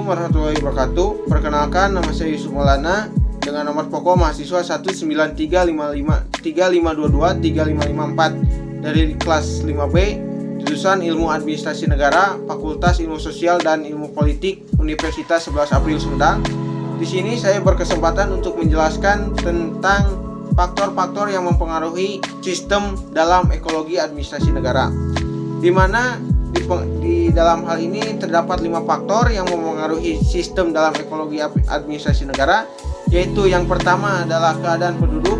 Assalamualaikum warahmatullahi wabarakatuh. Perkenalkan, nama saya Yusuf Maulana dengan nomor pokok mahasiswa 1935535523554 dari kelas 5B, jurusan Ilmu Administrasi Negara, Fakultas Ilmu Sosial dan Ilmu Politik, Universitas 11 April Sumedang. Di sini saya berkesempatan untuk menjelaskan tentang faktor-faktor yang mempengaruhi sistem dalam ekologi administrasi negara, di mana di dalam hal ini terdapat 5 faktor yang mempengaruhi sistem dalam ekologi administrasi negara, yaitu yang pertama adalah keadaan penduduk,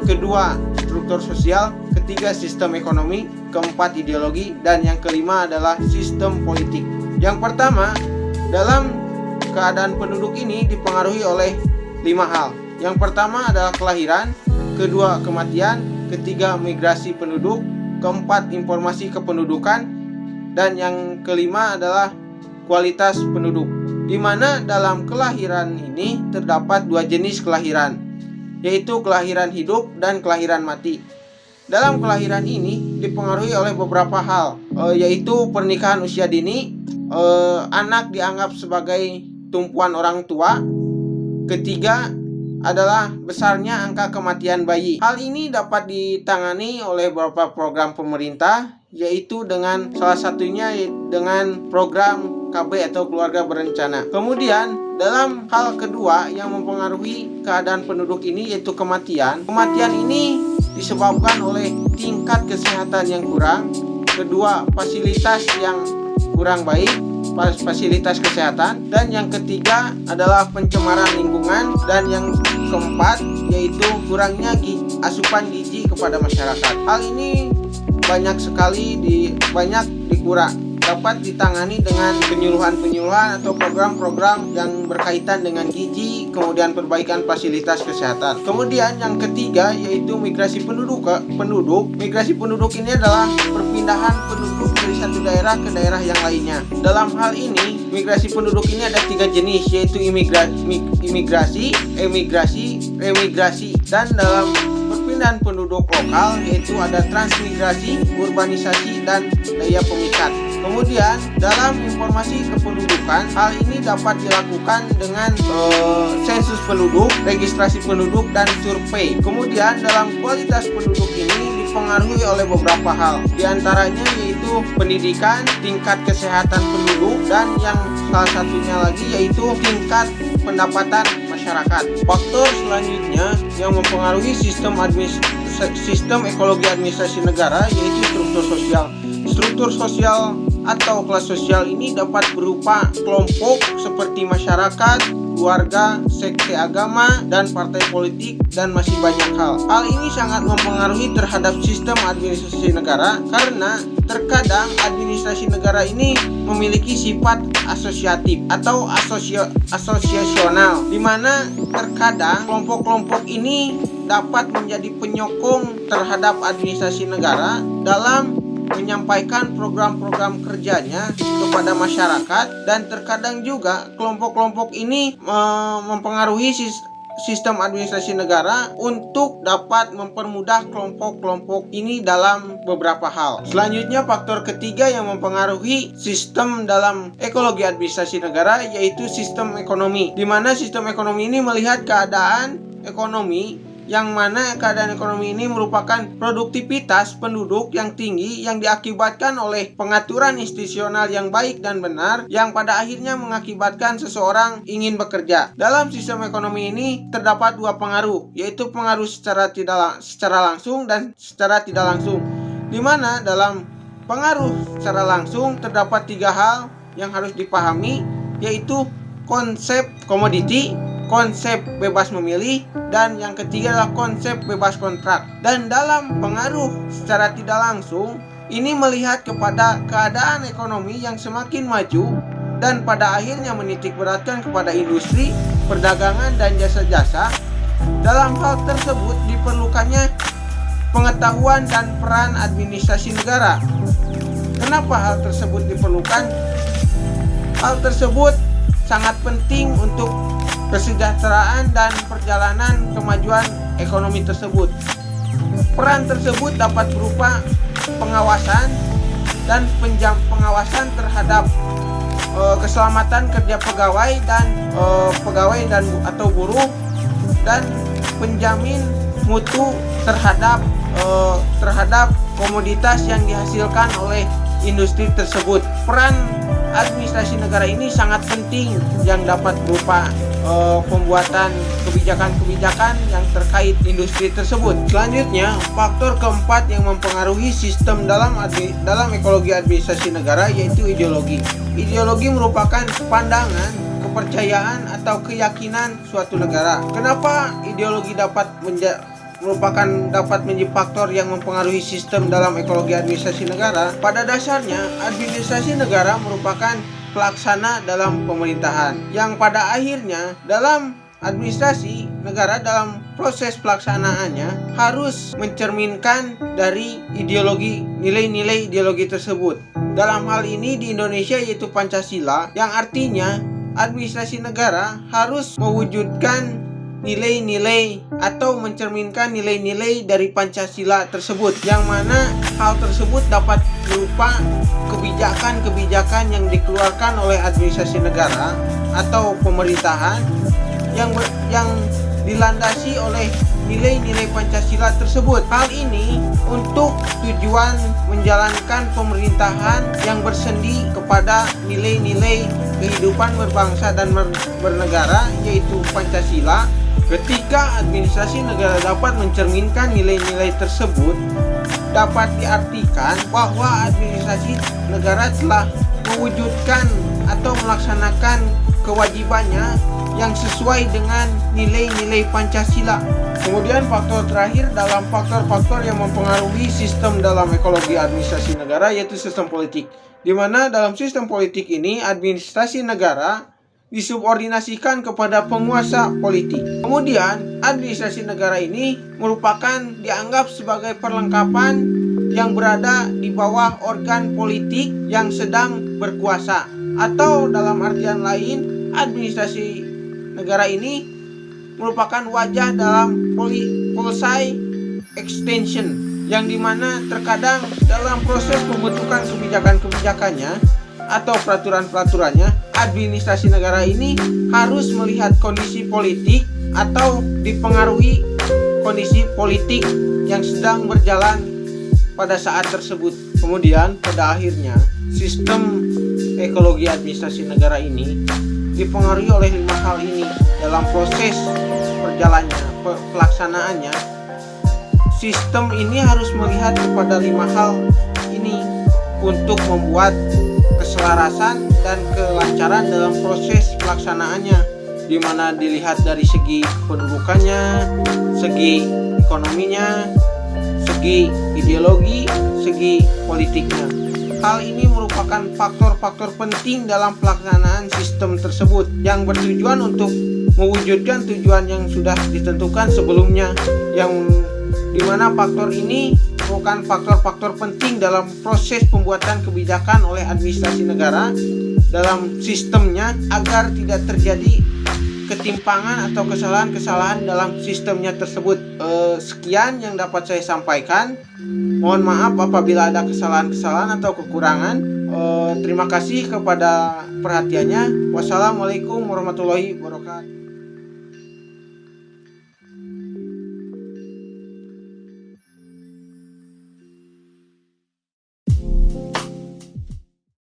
kedua struktur sosial, ketiga sistem ekonomi, keempat ideologi, dan yang kelima adalah sistem politik. Yang pertama, dalam keadaan penduduk ini dipengaruhi oleh 5 hal. Yang pertama adalah kelahiran, kedua kematian, ketiga migrasi penduduk, keempat informasi kependudukan, dan yang kelima adalah kualitas penduduk. Di mana dalam kelahiran ini terdapat 2 jenis kelahiran, yaitu kelahiran hidup dan kelahiran mati. Dalam kelahiran ini dipengaruhi oleh beberapa hal, yaitu pernikahan usia dini, anak dianggap sebagai tumpuan orang tua, ketiga adalah besarnya angka kematian bayi. Hal ini dapat ditangani oleh beberapa program pemerintah, yaitu dengan salah satunya dengan program KB atau keluarga berencana. Kemudian dalam hal kedua yang mempengaruhi keadaan penduduk ini yaitu kematian. Kematian ini disebabkan oleh tingkat kesehatan yang kurang, kedua fasilitas yang kurang baik, fasilitas kesehatan, dan yang ketiga adalah pencemaran lingkungan, dan yang keempat yaitu kurangnya asupan gizi kepada masyarakat. Hal ini banyak sekali dapat ditangani dengan penyuluhan atau program-program yang berkaitan dengan gizi, kemudian perbaikan fasilitas kesehatan. Kemudian yang ketiga yaitu migrasi penduduk. Migrasi penduduk ini adalah perpindahan penduduk dari satu daerah ke daerah yang lainnya. Dalam hal ini, migrasi penduduk ini ada 3 jenis, yaitu imigrasi, remigrasi, dan dalam perpindahan penduduk lokal yaitu ada transmigrasi, urbanisasi, dan daya pemikat. Kemudian dalam informasi kependudukan, hal ini dapat dilakukan dengan sensus penduduk, registrasi penduduk, dan survei. Kemudian dalam kualitas penduduk ini dipengaruhi oleh beberapa hal, diantaranya yaitu pendidikan, tingkat kesehatan penduduk, dan yang salah satunya lagi yaitu tingkat pendapatan masyarakat. Faktor selanjutnya yang mempengaruhi sistem ekologi administrasi negara yaitu struktur sosial. Struktur sosial atau kelas sosial ini dapat berupa kelompok seperti masyarakat, keluarga, sekte agama, dan partai politik, dan masih banyak hal. Hal ini sangat mempengaruhi terhadap sistem administrasi negara karena terkadang administrasi negara ini memiliki sifat asosiatif atau asosiasional, di mana terkadang kelompok-kelompok ini dapat menjadi penyokong terhadap administrasi negara dalam menyampaikan program-program kerjanya kepada masyarakat, dan terkadang juga kelompok-kelompok ini mempengaruhi sistem administrasi negara untuk dapat mempermudah kelompok-kelompok ini dalam beberapa hal. Selanjutnya, faktor ketiga yang mempengaruhi sistem dalam ekologi administrasi negara yaitu sistem ekonomi, di mana sistem ekonomi ini melihat keadaan ekonomi, yang mana keadaan ekonomi ini merupakan produktivitas penduduk yang tinggi yang diakibatkan oleh pengaturan institusional yang baik dan benar, yang pada akhirnya mengakibatkan seseorang ingin bekerja. Dalam sistem ekonomi ini terdapat 2 pengaruh, yaitu pengaruh secara langsung dan secara tidak langsung, di mana dalam pengaruh secara langsung terdapat 3 hal yang harus dipahami, yaitu konsep komoditi, konsep bebas memilih, dan yang ketiga adalah konsep bebas kontrak. Dan dalam pengaruh secara tidak langsung ini melihat kepada keadaan ekonomi yang semakin maju dan pada akhirnya menitik beratkan kepada industri, perdagangan, dan jasa-jasa. Dalam hal tersebut diperlukannya pengetahuan dan peran administrasi negara. Kenapa hal tersebut diperlukan? Hal tersebut sangat penting untuk kesejahteraan dan perjalanan kemajuan ekonomi tersebut. Peran tersebut dapat berupa pengawasan dan pengawasan terhadap keselamatan kerja pegawai dan atau buruh, dan penjamin mutu terhadap komoditas yang dihasilkan oleh industri tersebut. Peran administrasi negara ini sangat penting yang dapat berupa pembuatan kebijakan-kebijakan yang terkait industri tersebut. Selanjutnya, faktor keempat yang mempengaruhi sistem dalam ekologi administrasi negara yaitu ideologi. Ideologi merupakan pandangan, kepercayaan atau keyakinan suatu negara. Kenapa ideologi dapat menjadi faktor yang mempengaruhi sistem dalam ekologi administrasi negara? Pada dasarnya, administrasi negara merupakan pelaksana dalam pemerintahan, yang pada akhirnya dalam administrasi negara dalam proses pelaksanaannya harus mencerminkan dari nilai-nilai ideologi tersebut. Dalam hal ini di Indonesia yaitu Pancasila, yang artinya administrasi negara harus mewujudkan nilai-nilai atau mencerminkan nilai-nilai dari Pancasila tersebut, yang mana hal tersebut dapat berupa kebijakan-kebijakan yang dikeluarkan oleh administrasi negara atau pemerintahan yang dilandasi oleh nilai-nilai Pancasila tersebut. Hal ini untuk tujuan menjalankan pemerintahan yang bersendi kepada nilai-nilai kehidupan berbangsa dan bernegara yaitu Pancasila. Ketika administrasi negara dapat mencerminkan nilai-nilai tersebut, dapat diartikan bahwa administrasi negara telah mewujudkan atau melaksanakan kewajibannya yang sesuai dengan nilai-nilai Pancasila. Kemudian faktor terakhir dalam faktor-faktor yang mempengaruhi sistem dalam ekologi administrasi negara yaitu sistem politik, di mana dalam sistem politik ini administrasi negara disubordinasikan kepada penguasa politik. Kemudian administrasi negara ini merupakan dianggap sebagai perlengkapan yang berada di bawah organ politik yang sedang berkuasa, atau dalam artian lain administrasi negara ini merupakan wajah dalam policy extension, yang dimana terkadang dalam proses pembentukan kebijakan-kebijakannya atau peraturan-peraturannya, administrasi negara ini harus melihat kondisi politik atau dipengaruhi kondisi politik yang sedang berjalan pada saat tersebut. Kemudian pada akhirnya sistem ekologi administrasi negara ini dipengaruhi oleh 5 hal ini. Dalam proses perjalanannya, pelaksanaannya, sistem ini harus melihat kepada 5 hal ini untuk membuat keselarasan dan kelancaran dalam proses pelaksanaannya, di mana dilihat dari segi kependudukannya, segi ekonominya, segi ideologi, segi politiknya. Hal ini merupakan faktor-faktor penting dalam pelaksanaan sistem tersebut yang bertujuan untuk mewujudkan tujuan yang sudah ditentukan sebelumnya, yang dimana faktor ini merupakan faktor-faktor penting dalam proses pembuatan kebijakan oleh administrasi negara dalam sistemnya agar tidak terjadi ketimpangan atau kesalahan-kesalahan dalam sistemnya tersebut. Sekian yang dapat saya sampaikan. Mohon maaf apabila ada kesalahan-kesalahan atau kekurangan. Terima kasih kepada perhatiannya. Wassalamualaikum warahmatullahi wabarakatuh.